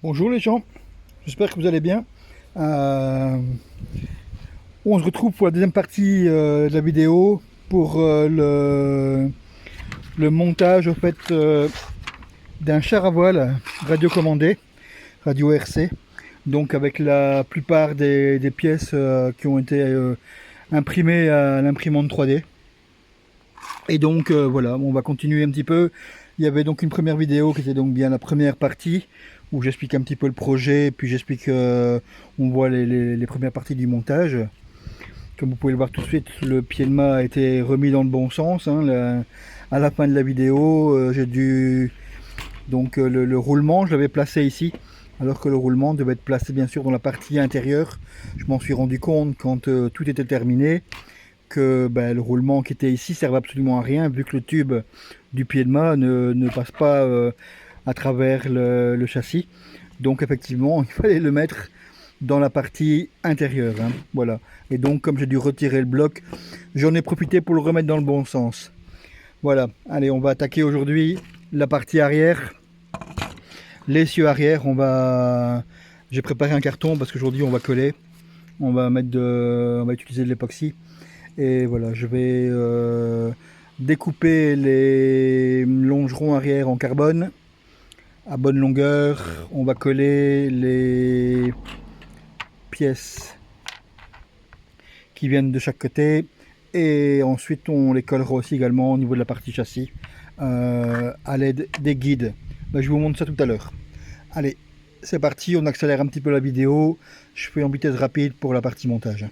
Bonjour les gens, j'espère que vous allez bien. Euh, on se retrouve pour la deuxième partie de la vidéo pour le montage au fait d'un char à voile radiocommandé, radio RC, donc avec la plupart des pièces qui ont été imprimées à l'imprimante 3D. Et donc voilà, on va continuer un petit peu. Il y avait donc une première vidéo qui était donc bien la première partie où j'explique un petit peu le projet, puis j'explique, on voit les premières parties du montage. Comme vous pouvez le voir tout de suite, le pied de mât a été remis dans le bon sens. À la fin de la vidéo, j'ai dû donc le roulement, je l'avais placé ici, alors que le roulement devait être placé bien sûr dans la partie intérieure. Je m'en suis rendu compte quand tout était terminé que le roulement qui était ici servait absolument à rien vu que le tube du pied de mât ne passe pas à travers le châssis. Donc effectivement, il fallait le mettre dans la partie intérieure. Voilà. Et donc comme j'ai dû retirer le bloc, j'en ai profité pour le remettre dans le bon sens. Voilà. Allez, on va attaquer aujourd'hui la partie arrière. L'essieu arrière, j'ai préparé un carton parce qu'aujourd'hui on va coller. On va utiliser de l'époxy. Et voilà, je vais découper les longerons arrière en carbone à bonne longueur. On va coller les pièces qui viennent de chaque côté et ensuite on les collera aussi également au niveau de la partie châssis à l'aide des guides. Je vous montre ça tout à l'heure. Allez, c'est parti, on accélère un petit peu la vidéo. Je fais en vitesse rapide pour la partie montage.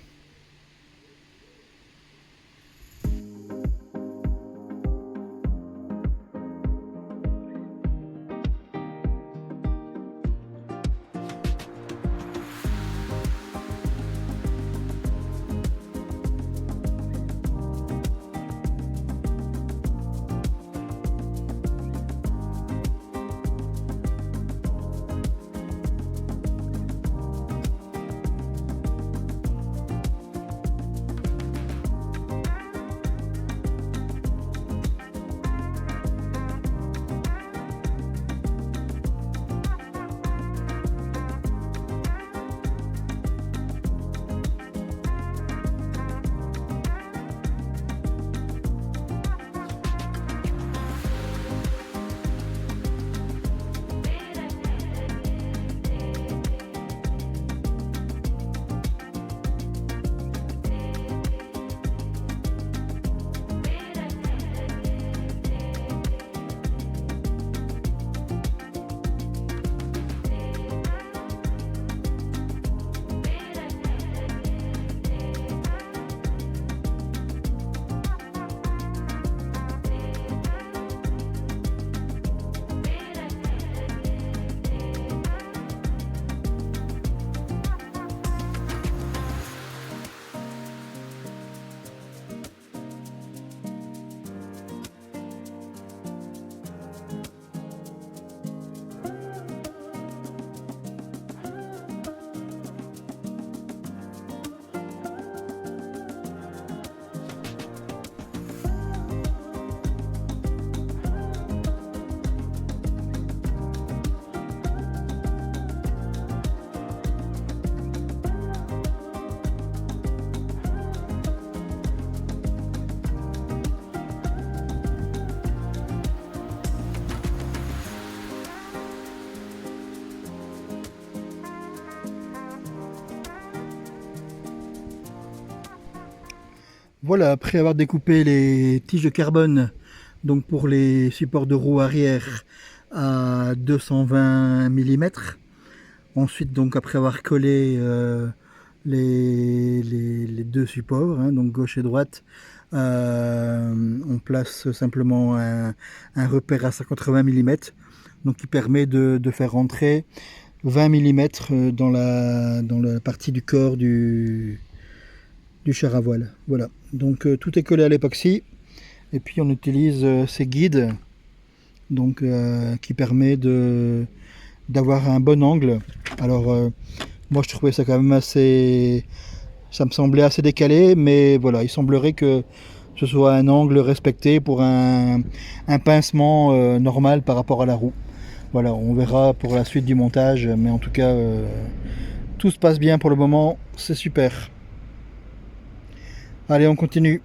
Voilà, après avoir découpé les tiges de carbone donc pour les supports de roue arrière à 220 mm, ensuite donc après avoir collé les deux supports, donc gauche et droite, on place simplement un repère à 180 mm, donc qui permet de faire rentrer 20 mm dans la partie du corps du char à voile. Voilà, donc tout est collé à l'époxy et puis on utilise ces guides donc qui permet d'avoir un bon angle. Alors moi je trouvais ça quand même assez, ça me semblait assez décalé, mais voilà, il semblerait que ce soit un angle respecté pour un pincement normal par rapport à la roue. Voilà, on verra pour la suite du montage, mais en tout cas, tout se passe bien pour le moment, c'est super. Allez, on continue.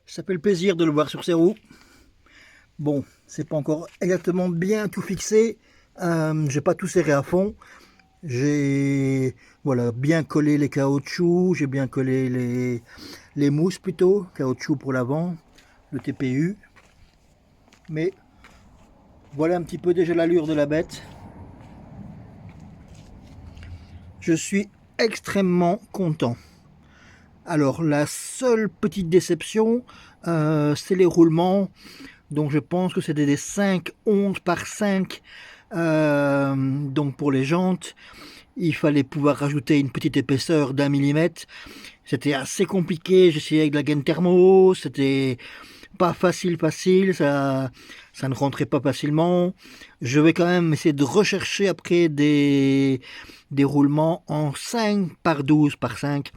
Ça fait le plaisir de le voir sur ses roues. Bon, c'est pas encore exactement bien tout fixé. J'ai pas tout serré à fond. J'ai voilà, bien collé les caoutchoucs, j'ai bien collé les mousses plutôt, caoutchouc pour l'avant, le TPU. Mais voilà un petit peu déjà l'allure de la bête. Je suis extrêmement content. Alors la seule petite déception, c'est les roulements. Donc je pense que c'était des 5/11 par 5. Donc pour les jantes, il fallait pouvoir rajouter une petite épaisseur d'1 mm. C'était assez compliqué, j'essayais avec de la gaine thermo, c'était pas facile, ça ne rentrait pas facilement. Je vais quand même essayer de rechercher après des roulements en 5/12 par 5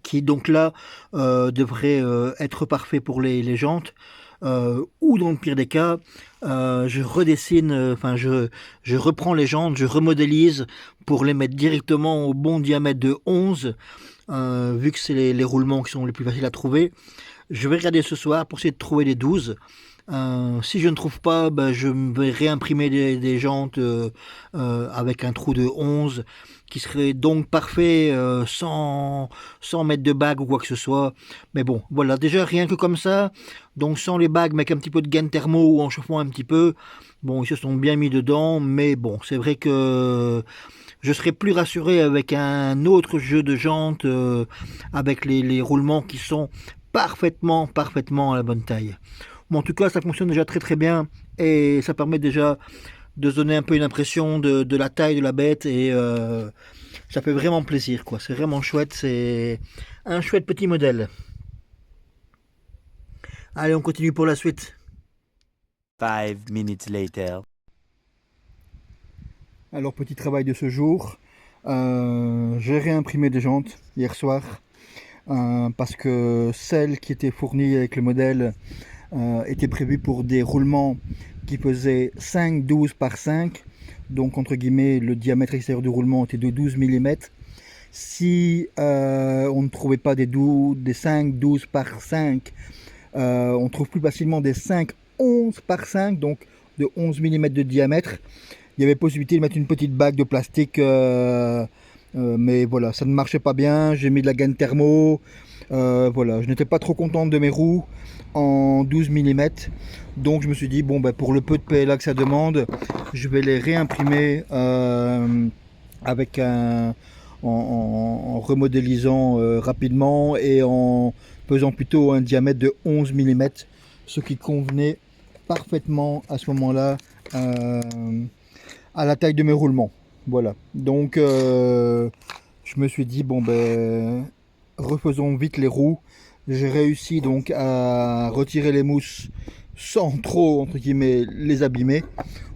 qui donc là devraient être parfaits pour les jantes. Ou dans le pire des cas, je redessine, je reprends les jantes, je remodélise pour les mettre directement au bon diamètre de 11, vu que c'est les roulements qui sont les plus faciles à trouver. Je vais regarder ce soir pour essayer de trouver les 12. Si je ne trouve pas, ben, je vais réimprimer des jantes avec un trou de 11 qui serait donc parfait sans mettre de bague ou quoi que ce soit. Mais bon, voilà, déjà rien que comme ça, donc sans les bagues, mais avec un petit peu de gaine thermo ou en chauffant un petit peu, bon, ils se sont bien mis dedans, mais bon, c'est vrai que je serais plus rassuré avec un autre jeu de jantes, avec les roulements qui sont parfaitement à la bonne taille. Bon, en tout cas, ça fonctionne déjà très bien et ça permet déjà de se donner un peu une impression de la taille de la bête et ça fait vraiment plaisir, quoi. C'est vraiment chouette, c'est un chouette petit modèle. Allez, on continue pour la suite. 5 minutes later. Alors, petit travail de ce jour. J'ai réimprimé des jantes hier soir parce que celles qui étaient fournies avec le modèle étaient prévues pour des roulements qui faisaient 5/12 par 5. Donc, entre guillemets, le diamètre extérieur du roulement était de 12 mm. Si on ne trouvait pas des 5/12 par 5, on trouve plus facilement des 5/11 par 5, donc de 11 mm de diamètre. Il y avait possibilité de mettre une petite bague de plastique, mais voilà, ça ne marchait pas bien. J'ai mis de la gaine thermo. Voilà, je n'étais pas trop contente de mes roues en 12 mm. Donc je me suis dit, bon, ben, pour le peu de PLA que ça demande, je vais les réimprimer avec en remodélisant rapidement et en faisant plutôt un diamètre de 11 mm, ce qui convenait parfaitement à ce moment-là à la taille de mes roulements. Voilà, donc je me suis dit, bon ben, refaisons vite les roues. J'ai réussi donc à retirer les mousses sans trop, entre guillemets, les abîmer,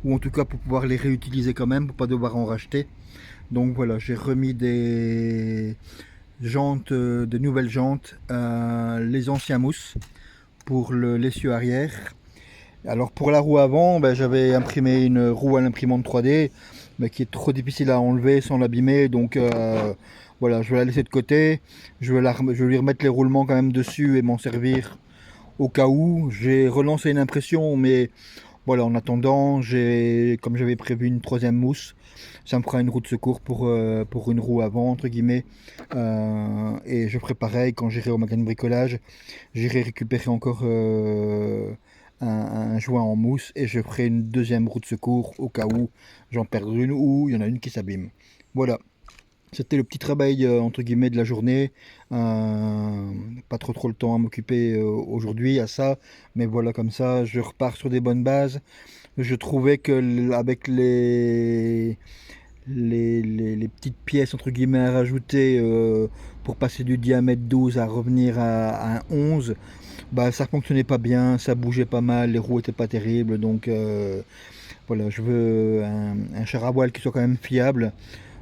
ou en tout cas pour pouvoir les réutiliser quand même, pour pas devoir en racheter. Donc voilà, j'ai remis des jantes, de nouvelles jantes, les anciens mousses pour l'essieu arrière. Alors pour la roue avant, ben, j'avais imprimé une roue à l'imprimante 3D, mais qui est trop difficile à enlever sans l'abîmer, donc voilà, je vais la laisser de côté. Je vais lui remettre les roulements quand même dessus et m'en servir au cas où. J'ai relancé une impression, mais voilà, en attendant, comme j'avais prévu une troisième mousse, ça me fera une roue de secours pour une roue avant, entre guillemets. Et je ferai pareil quand j'irai au magasin de bricolage. J'irai récupérer encore un joint en mousse et je ferai une deuxième roue de secours au cas où j'en perds une ou il y en a une qui s'abîme. Voilà. C'était le petit travail entre guillemets de la journée. Pas trop le temps à m'occuper aujourd'hui à ça, mais voilà, comme ça je repars sur des bonnes bases. Je trouvais que avec les petites pièces entre guillemets à rajouter pour passer du diamètre 12 à revenir à un 11, bah ça fonctionnait pas bien, ça bougeait pas mal, les roues étaient pas terribles, donc voilà, je veux un char à voile qui soit quand même fiable.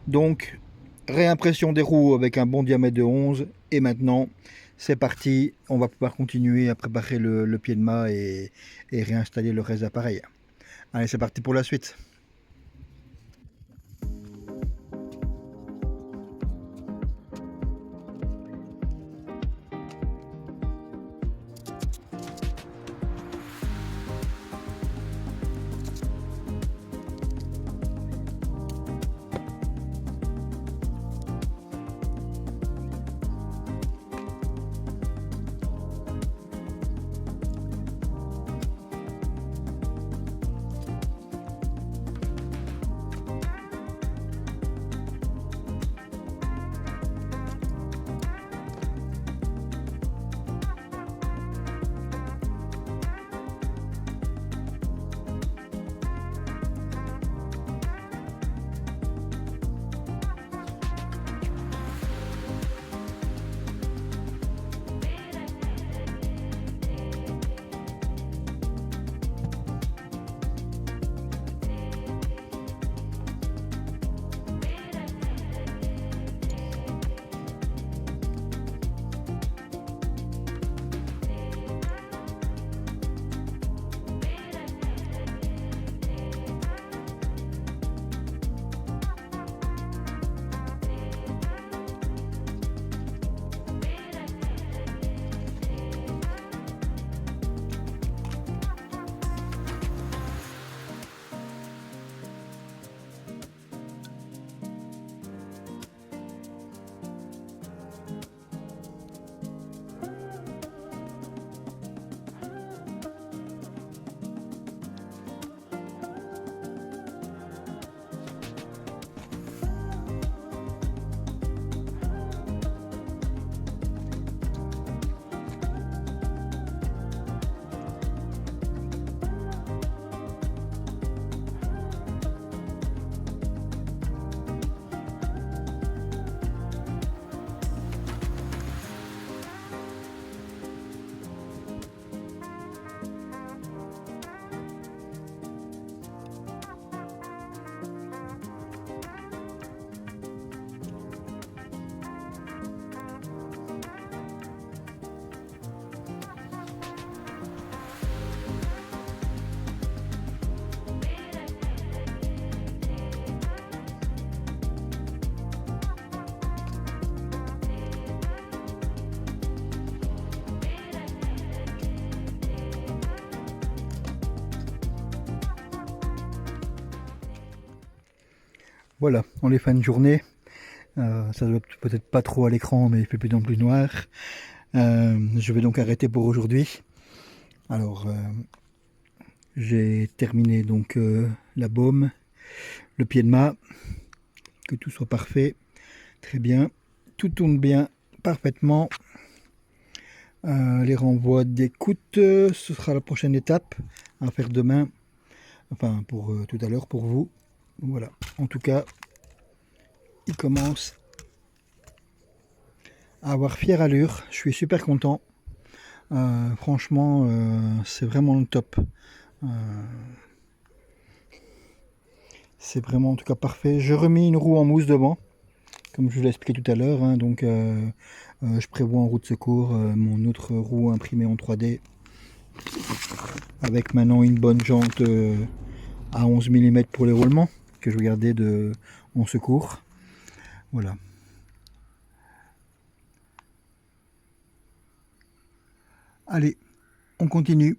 Donc réimpression des roues avec un bon diamètre de 11 et maintenant c'est parti, on va pouvoir continuer à préparer le pied de mât et réinstaller le reste d'appareil. Allez, c'est parti pour la suite. Voilà, on est fin de journée. Ça ne doit peut-être pas trop à l'écran, mais il fait de plus en plus noir. Je vais donc arrêter pour aujourd'hui. Alors, j'ai terminé donc la baume, le pied de mât, que tout soit parfait, très bien. Tout tourne bien, parfaitement. Les renvois d'écoute, ce sera la prochaine étape à faire demain. Enfin, pour tout à l'heure, pour vous. Voilà, en tout cas, il commence à avoir fière allure. Je suis super content. Franchement, c'est vraiment le top. Euh, c'est vraiment en tout cas parfait. J'ai remis une roue en mousse devant, comme je vous l'ai expliqué tout à l'heure. Hein, donc, je prévois en roue de secours mon autre roue imprimée en 3D. Avec maintenant une bonne jante à 11 mm pour les roulements, que je vais garder en secours. Voilà. Allez, on continue.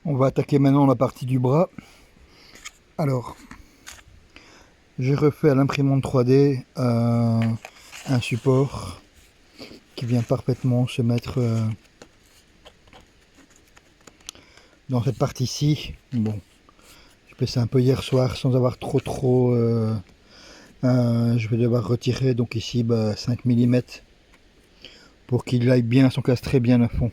On va attaquer maintenant la partie du bras. Alors, j'ai refait à l'imprimante 3D un support qui vient parfaitement se mettre dans cette partie-ci. Bon, j'ai fait ça un peu hier soir sans avoir trop je vais devoir retirer donc ici 5 mm pour qu'il aille bien s'encastrer bien à fond.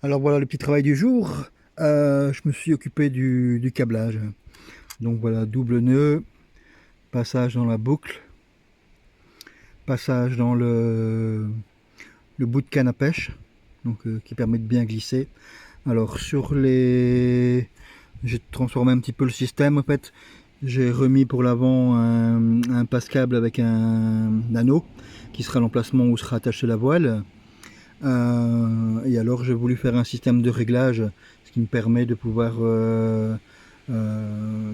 Alors voilà le petit travail du jour. Je me suis occupé du câblage. Donc voilà, double nœud, passage dans la boucle, passage dans le bout de canne à pêche, donc qui permet de bien glisser. Alors j'ai transformé un petit peu le système en fait. J'ai remis pour l'avant un passe-câble avec un anneau qui sera l'emplacement où sera attachée la voile. Et alors j'ai voulu faire un système de réglage, ce qui me permet de pouvoir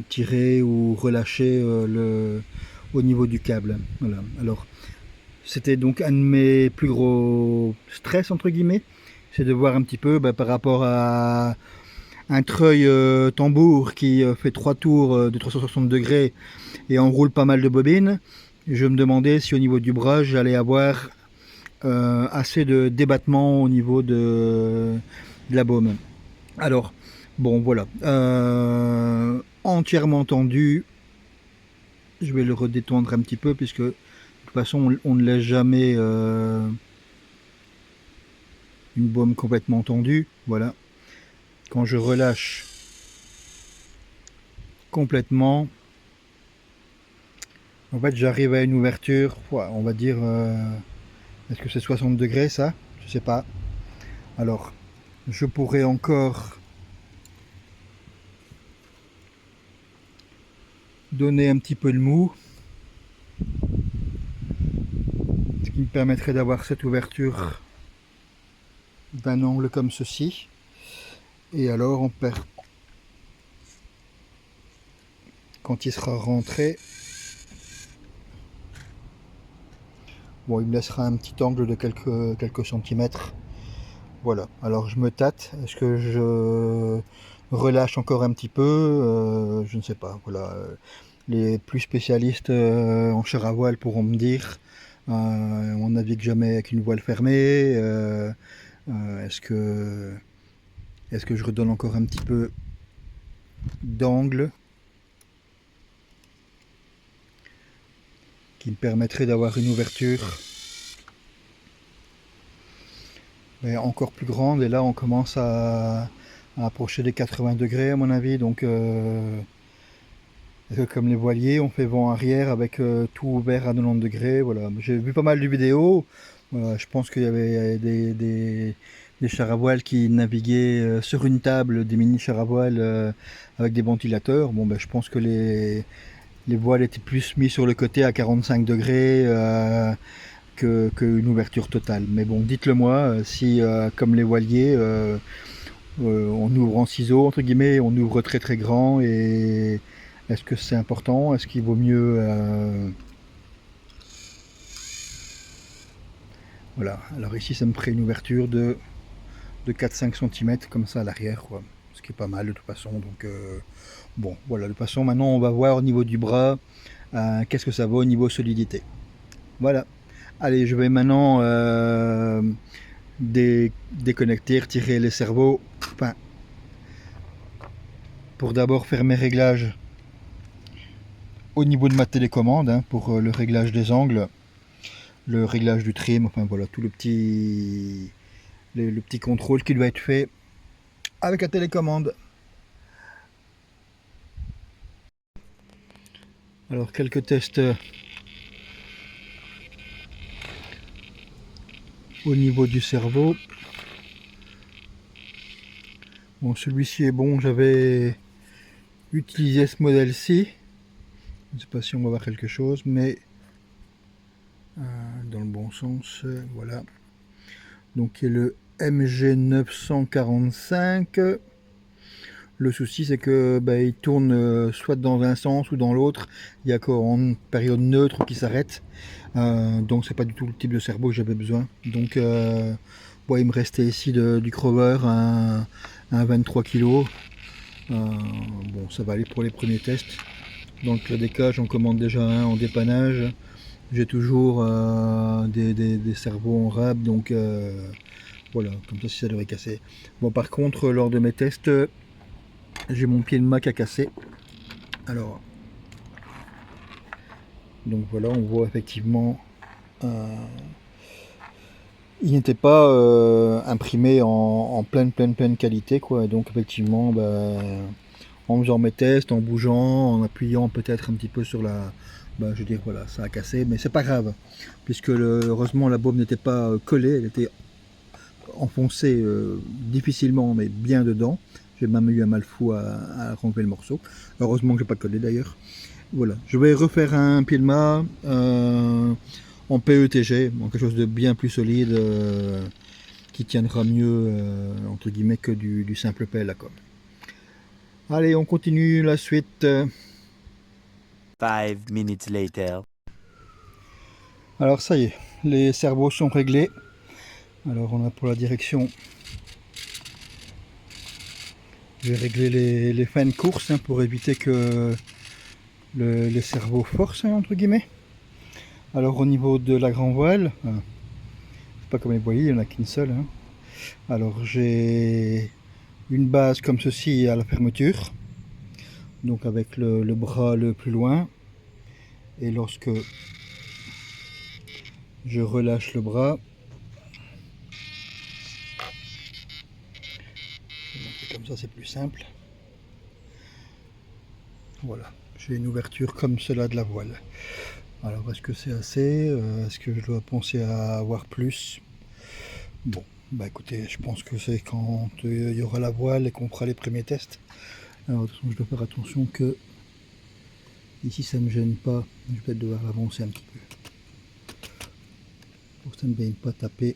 tirer ou relâcher au niveau du câble. Voilà. Alors c'était donc un de mes plus gros stress entre guillemets, c'est de voir un petit peu par rapport à un treuil tambour qui fait 3 tours de 360 degrés et enroule pas mal de bobines. Je me demandais si au niveau du bras j'allais avoir assez de débattement au niveau de la baume. Alors, bon voilà, entièrement tendu, je vais le redétendre un petit peu puisque de toute façon on ne laisse jamais une baume complètement tendue. Voilà, quand je relâche complètement, en fait j'arrive à une ouverture, on va dire, est-ce que c'est 60 degrés ça? Je sais pas. Alors, je pourrais encore donner un petit peu de mou, ce qui me permettrait d'avoir cette ouverture d'un angle comme ceci. Et alors on perd, quand il sera rentré, bon, il me laissera un petit angle de quelques centimètres. Voilà, alors je me tâte, est-ce que je relâche encore un petit peu, je ne sais pas. Voilà, les plus spécialistes en chair à voile pourront me dire, on navigue jamais avec une voile fermée, est-ce que je redonne encore un petit peu d'angle qui me permettrait d'avoir une ouverture mais encore plus grande, et là on commence à approcher des 80 degrés à mon avis, donc comme les voiliers, on fait vent arrière avec tout ouvert à 90 degrés. Voilà. J'ai vu pas mal de vidéos. Voilà, je pense qu'il y avait des chars à voile qui naviguaient sur une table, des mini chars à voile avec des ventilateurs. Bon, ben, je pense que les voiles étaient plus mis sur le côté à 45 degrés qu'une ouverture totale. Mais bon, dites-le moi, si comme les voiliers, on ouvre en ciseaux, entre guillemets, on ouvre très très grand, et est-ce que c'est important? Est-ce qu'il vaut mieux... Voilà, alors ici ça me ferait une ouverture de 4-5 cm comme ça à l'arrière, quoi. Ce qui est pas mal de toute façon. Donc bon, voilà, de toute façon maintenant on va voir au niveau du bras, qu'est-ce que ça vaut au niveau solidité. Voilà. Allez, je vais maintenant déconnecter, retirer les cerveaux. Enfin, pour d'abord faire mes réglages au niveau de ma télécommande, hein, pour le réglage des angles, le réglage du trim, enfin voilà, tout le petit contrôle qui doit être fait avec la télécommande. Alors quelques tests au niveau du cerveau. Bon, celui-ci est bon, j'avais utilisé ce modèle-ci. Je ne sais pas si on va voir quelque chose, mais dans le bon sens, voilà. Donc il y a le MG945. Le souci c'est que il tourne soit dans un sens ou dans l'autre. Il y a qu'en période neutre qui s'arrête. Donc c'est pas du tout le type de cerveau que j'avais besoin. Donc bon, il me restait ici du Crover un 23 kg. Bon, ça va aller pour les premiers tests. Donc le DK, j'en commande déjà un en dépannage. J'ai toujours des cerveaux en rab, donc voilà, comme ça si ça devrait casser. Bon, par contre, lors de mes tests, j'ai mon pied de Mac à casser. Alors, donc voilà, on voit effectivement, il n'était pas imprimé en pleine qualité, quoi. Donc effectivement, en faisant mes tests, en bougeant, en appuyant peut-être un petit peu sur la... je veux dire, voilà, ça a cassé, mais c'est pas grave, puisque heureusement la baume n'était pas collée, elle était enfoncée difficilement, mais bien dedans. J'ai même eu un mal fou à renlever le morceau. Heureusement que j'ai pas collé d'ailleurs. Voilà, je vais refaire un pied de mât en PETG, en quelque chose de bien plus solide, qui tiendra mieux, entre guillemets, que du simple pelle à com. Allez, on continue la suite. 5 minutes later. Alors ça y est, les cerveaux sont réglés. Alors on a pour la direction, je vais régler les fins de course pour éviter que les cerveaux forcent, entre guillemets. Alors au niveau de la grand voile, c'est pas comme les voiliers, il n'y en a qu'une seule. Alors j'ai une base comme ceci à la fermeture, donc avec le bras le plus loin, et lorsque je relâche le bras, comme ça c'est plus simple. Voilà, j'ai une ouverture comme cela de la voile. Alors est-ce que c'est assez? Est-ce que je dois penser à avoir plus? Bon, écoutez, je pense que c'est quand il y aura la voile et qu'on fera les premiers tests. Alors de toute façon, je dois faire attention que ici ça ne me gêne pas. Je vais peut-être devoir l'avancer un petit peu pour que ça ne vienne pas taper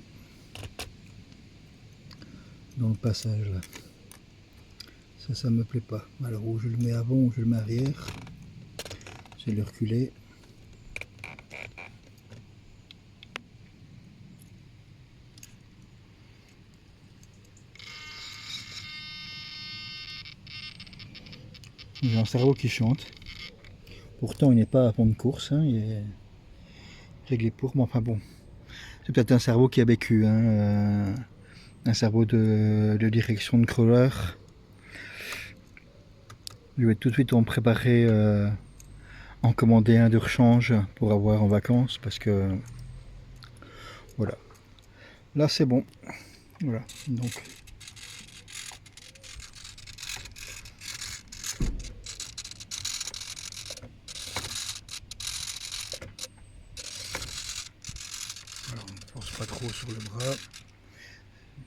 dans le passage là. Ça me plaît pas. Alors où je le mets avant ou je le mets arrière, c'est le reculer. J'ai un cerveau qui chante. Pourtant il n'est pas à fond de course, il est réglé pour, mais enfin bon. C'est peut-être un cerveau qui a vécu, un cerveau de direction de crawler. Je vais tout de suite en préparer, en commander un de rechange pour avoir en vacances, parce que voilà. Là c'est bon. Voilà, donc voilà, on ne force pas trop sur le bras,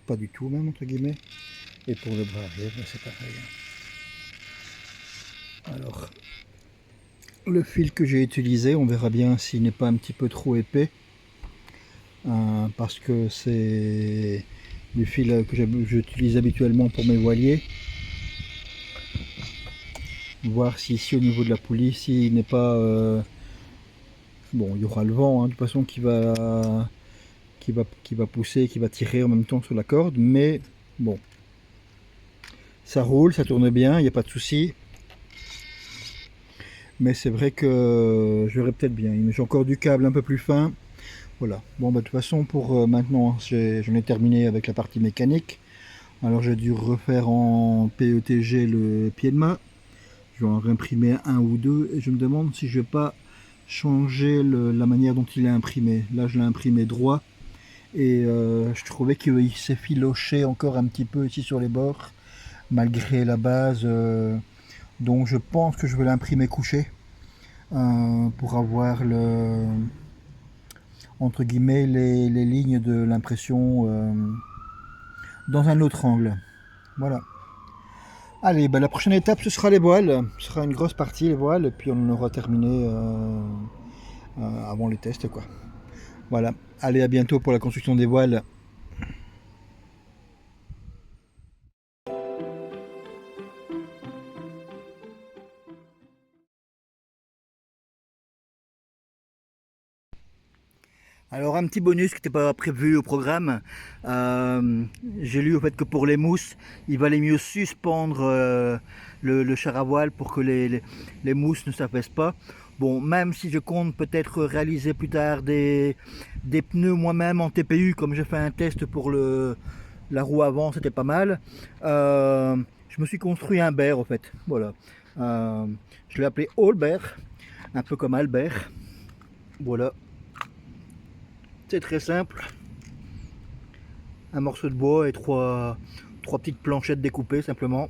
pas du tout même entre guillemets. Et pour le bras arrière, c'est pareil. Alors, le fil que j'ai utilisé, on verra bien s'il n'est pas un petit peu trop épais, parce que c'est du fil que j'utilise habituellement pour mes voiliers. Voir si ici au niveau de la poulie, s'il n'est pas... bon, il y aura le vent, hein, de toute façon, qui va pousser, qui va tirer en même temps sur la corde, mais bon, ça roule, ça tourne bien, il n'y a pas de souci. Mais c'est vrai que j'aurais peut-être bien. J'ai encore du câble un peu plus fin. Voilà. Bon, bah, de toute façon, pour maintenant, j'en ai terminé avec la partie mécanique. Alors, j'ai dû refaire en PETG le pied de mât. Je vais en réimprimer un ou deux. Et je me demande si je vais pas changer la manière dont il est imprimé. Là, je l'ai imprimé droit. Et je trouvais qu'il s'effilochait encore un petit peu ici sur les bords, malgré la base. Donc, je pense que je vais l'imprimer couché. Pour avoir entre guillemets les lignes de l'impression dans un autre angle. Voilà. Allez, bah, la prochaine étape ce sera les voiles. Ce sera une grosse partie les voiles et puis on aura terminé avant les tests quoi. Voilà. Allez, à bientôt pour la construction des voiles. Alors un petit bonus qui n'était pas prévu au programme, j'ai lu au fait que pour les mousses, il valait mieux suspendre le char à voile pour que les mousses ne s'affaissent pas. Bon, même si je compte peut-être réaliser plus tard des pneus moi-même en TPU, comme j'ai fait un test pour la roue avant, c'était pas mal. Je me suis construit un bear au fait, voilà. Je l'ai appelé All Bear, un peu comme Albert. Voilà. C'est très simple. Un morceau de bois et trois petites planchettes découpées simplement.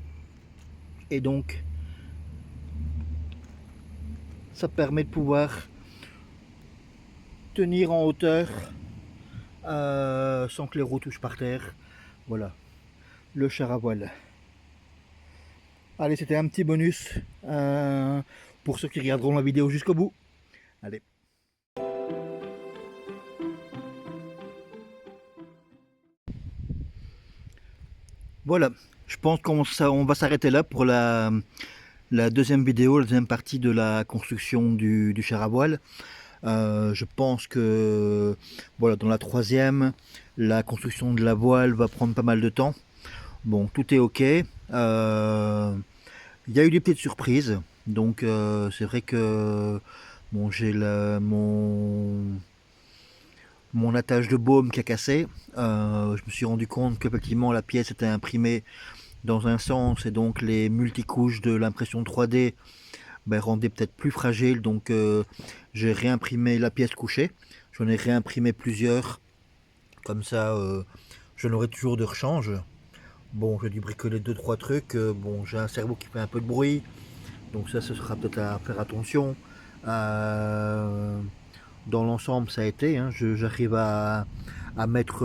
Et donc, ça permet de pouvoir tenir en hauteur sans que les roues touchent par terre. Voilà, le char à voile. Allez, c'était un petit bonus pour ceux qui regarderont la vidéo jusqu'au bout. Allez. Voilà, je pense qu'on va s'arrêter là pour la deuxième vidéo, la deuxième partie de la construction du char à voile. Je pense que voilà, dans la troisième, la construction de la voile va prendre pas mal de temps. Bon, tout est ok. Il y a eu des petites surprises. Donc c'est vrai que bon, j'ai mon attache de baume qui a cassé. Je me suis rendu compte qu'effectivement la pièce était imprimée dans un sens et donc les multicouches de l'impression 3D ben, rendaient peut-être plus fragile. Donc j'ai réimprimé la pièce couchée. J'en ai réimprimé plusieurs. Comme ça, j'en aurai toujours de rechange. Bon, j'ai dû bricoler 2-3 trucs. Bon, j'ai un cerveau qui fait un peu de bruit. Donc ça, ce sera peut-être à faire attention. Dans l'ensemble, ça a été. Hein, j'arrive à mettre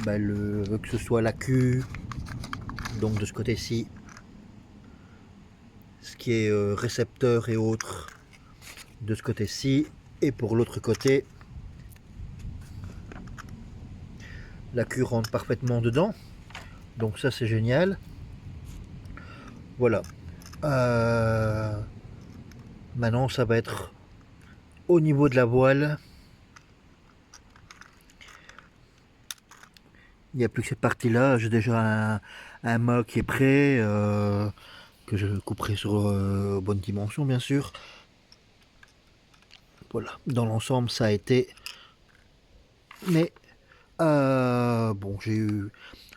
ben, que ce soit la queue, donc de ce côté-ci, ce qui est récepteur et autres de ce côté-ci. Et pour l'autre côté, la queue rentre parfaitement dedans. Donc ça, c'est génial. Voilà. Maintenant, ça va être au niveau de la voile. Il n'y a plus que cette partie-là. J'ai déjà un mât qui est prêt, que je couperai sur bonne dimension, bien sûr. Voilà. Dans l'ensemble, ça a été. Mais bon, j'ai eu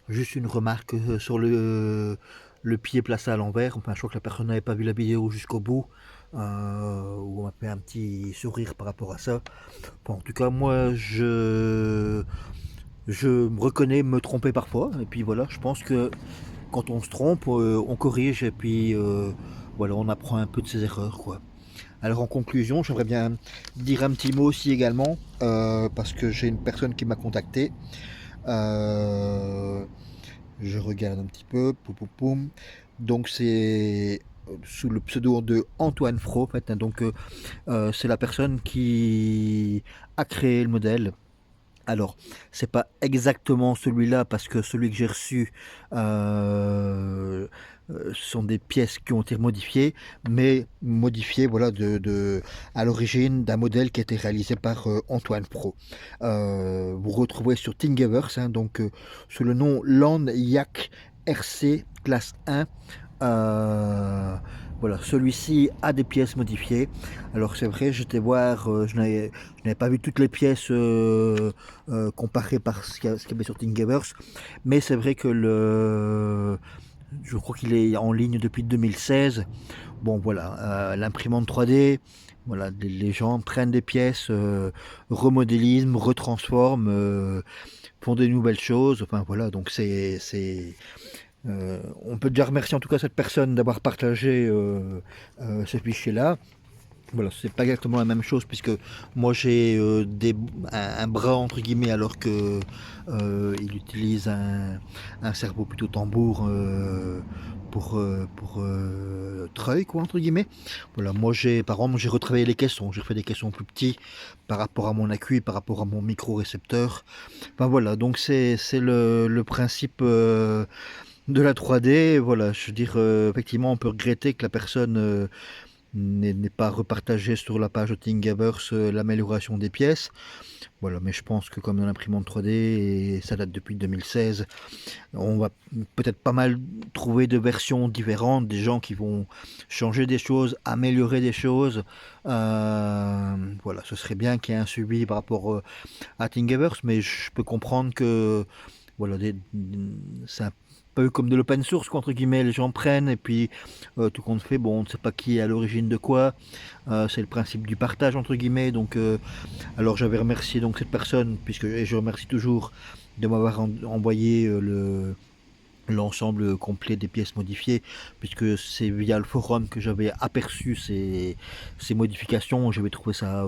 juste une remarque sur le pied placé à l'envers. Enfin, je crois que la personne n'avait pas vu la vidéo jusqu'au bout. Où on m'a fait un petit sourire par rapport à ça. Bon, en tout cas, moi, je me reconnais me tromper parfois. Et puis voilà, je pense que quand on se trompe, on corrige et puis voilà, on apprend un peu de ses erreurs, quoi. Alors en conclusion, j'aimerais bien dire un petit mot aussi également, parce que j'ai une personne qui m'a contacté. Euh, je regarde un petit peu, poum, poum, poum. Donc c'est sous le pseudo de Antoine Fro, en fait, hein. Donc c'est la personne qui a créé le modèle. Alors, c'est pas exactement celui-là parce que celui que j'ai reçu sont des pièces qui ont été modifiées, mais modifiées voilà à l'origine d'un modèle qui a été réalisé par Antoine Pro. Vous retrouvez sur Thingiverse, hein, donc sous le nom Land Yak RC classe 1. Voilà, celui-ci a des pièces modifiées. Alors c'est vrai, j'étais voir, je n'avais pas vu toutes les pièces comparées par ce qu'il y avait sur Thingiverse, mais c'est vrai que je crois qu'il est en ligne depuis 2016. Bon voilà, l'imprimante 3D, voilà, les gens prennent des pièces, remodélisent, retransforment, font des nouvelles choses. Enfin voilà, donc on peut déjà remercier en tout cas cette personne d'avoir partagé ce fichier-là. Voilà, c'est pas exactement la même chose puisque moi j'ai un bras entre guillemets alors que il utilise un cerveau plutôt tambour pour treuil quoi entre guillemets. Voilà, moi par exemple j'ai retravaillé les caissons, j'ai fait des caissons plus petits par rapport à mon accu, par rapport à mon micro récepteur. Enfin voilà, donc c'est le principe de la 3D. Voilà, je veux dire effectivement on peut regretter que la personne n'est pas repartagé sur la page de Thingiverse l'amélioration des pièces. Voilà, mais je pense que comme dans l'imprimante 3D, et ça date depuis 2016, on va peut-être pas mal trouver de versions différentes, des gens qui vont changer des choses, améliorer des choses. Voilà, ce serait bien qu'il y ait un suivi par rapport à Thingiverse, mais je peux comprendre que voilà, c'est un peu comme de l'open source, quoi, entre guillemets, les gens prennent et puis tout compte fait, bon, on ne sait pas qui est à l'origine de quoi. C'est le principe du partage, entre guillemets. Donc, alors j'avais remercié donc cette personne, et je remercie toujours de m'avoir envoyé l'ensemble complet des pièces modifiées, puisque c'est via le forum que j'avais aperçu ces modifications. J'avais trouvé ça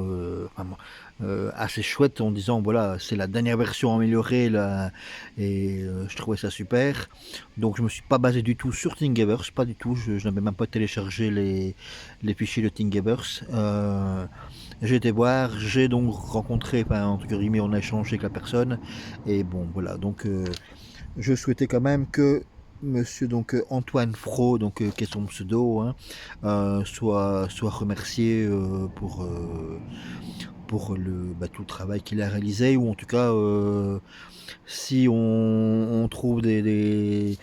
assez chouette en disant voilà, c'est la dernière version améliorée là, et je trouvais ça super. Donc je me suis pas basé du tout sur Thingiverse, pas du tout. Je n'avais même pas téléchargé les fichiers de Thingiverse. J'ai été voir, j'ai donc rencontré, enfin, entre guillemets, on a échangé avec la personne, et bon, voilà, donc je souhaitais quand même que monsieur donc Antoine Fro, donc qui est son pseudo, hein, soit remercié pour tout le travail qu'il a réalisé, ou en tout cas si on trouve des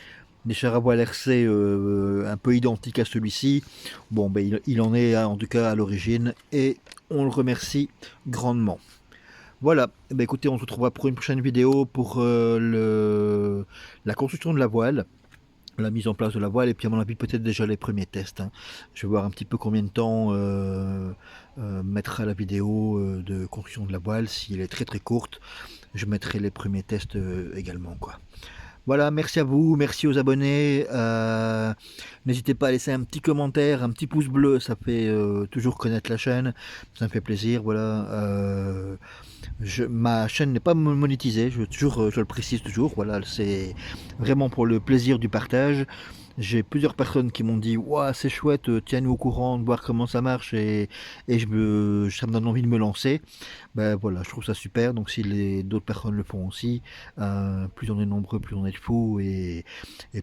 chars à voile RC un peu identiques à celui-ci, bon ben il en est hein, en tout cas à l'origine, et on le remercie grandement. Voilà, eh ben, écoutez, on se retrouvera pour une prochaine vidéo pour la construction de la voile, la mise en place de la voile, et puis à mon avis peut-être déjà les premiers tests, hein. Je vais voir un petit peu combien de temps mettra la vidéo de construction de la voile. Si elle est très très courte, je mettrai les premiers tests également, quoi. Voilà, merci à vous, merci aux abonnés. N'hésitez pas à laisser un petit commentaire, un petit pouce bleu, ça fait toujours connaître la chaîne, ça me fait plaisir. Voilà, ma chaîne n'est pas monétisée, je le précise toujours. Voilà, c'est vraiment pour le plaisir du partage. J'ai plusieurs personnes qui m'ont dit ouah c'est chouette, tiens-nous au courant de voir comment ça marche, et ça me donne envie de me lancer. Ben voilà, je trouve ça super. Donc si d'autres personnes le font aussi, plus on est nombreux, plus on est fous, et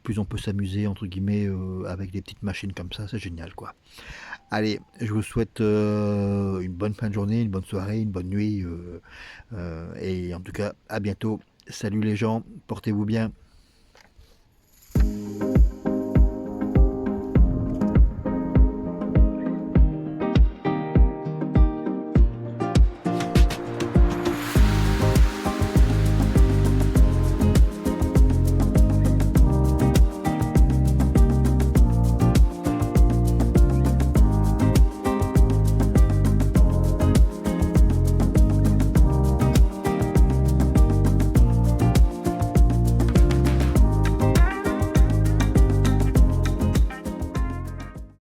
plus on peut s'amuser entre guillemets avec des petites machines comme ça, c'est génial quoi. Allez, je vous souhaite une bonne fin de journée, une bonne soirée, une bonne nuit, et en tout cas à bientôt. Salut les gens, portez-vous bien.